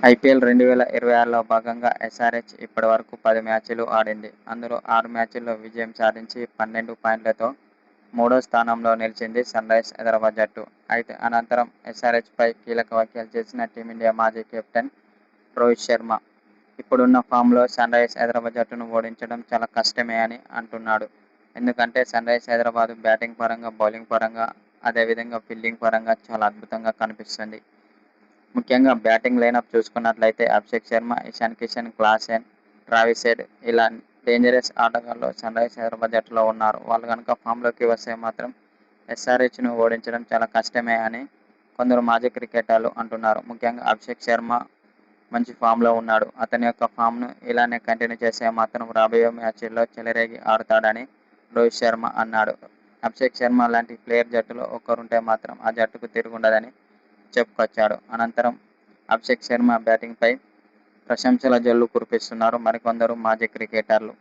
IPL 2026లో భాగంగా SRH ఇప్పటివరకు 10 మ్యాచ్లు ఆడింది. అందులో 6 మ్యాచ్ల్లో విజయం సాధించి 12 పాయింట్లతో మూడో స్థానంలో నిలిచింది సన్రైజర్స్ హైదరాబాద్ జట్టు. అయితే అనంతరం ఎస్ఆర్హెచ్పై కీలక వ్యాఖ్యలు చేసిన టీమిండియా మాజీ కెప్టెన్ రోహిత్ శర్మ ఇప్పుడున్న ఫామ్లో సన్రైజర్స్ హైదరాబాద్ జట్టును ఓడించడం చాలా కష్టమే అని అంటున్నాడు. ఎందుకంటే సన్రైజర్స్ హైదరాబాద్ బ్యాటింగ్ పరంగా, బౌలింగ్ పరంగా, అదేవిధంగా ఫీల్డింగ్ పరంగా చాలా అద్భుతంగా కనిపిస్తుంది. ముఖ్యంగా బ్యాటింగ్ లైనప్ చూసుకున్నట్లయితే Abhishek Sharma, Ishan Kishan, Klaasen, Travis head ఇలా డేంజరస్ ఆటగాళ్లు సన్రైజర్స్ హైదరాబాద్ జట్టులో ఉన్నారు. వాళ్ళు కనుక ఫామ్లోకి వస్తే మాత్రం ఎస్ఆర్హెచ్ను ఓడించడం చాలా కష్టమే అని కొందరు మాజీ క్రికెటర్లు అంటున్నారు. ముఖ్యంగా అభిషేక్ శర్మ మంచి ఫామ్లో ఉన్నాడు. అతని యొక్క ఫామ్ను ఇలానే కంటిన్యూ చేస్తే మాత్రం రాబోయే మ్యాచ్ల్లో చెలరేగి ఆడతాడని రోహిత్ శర్మ అన్నాడు. అభిషేక్ శర్మ లాంటి ప్లేయర్ జట్టులో ఒక్కరుంటే మాత్రం ఆ జట్టుకు తిరుగుండదని చెప్పుకొచ్చాడు. అనంతరం అభిషేక్ శర్మ బ్యాటింగ్పై ప్రశంసల జల్లు కురిపిస్తున్నారు మరికొందరు మాజీ క్రికెటర్లు.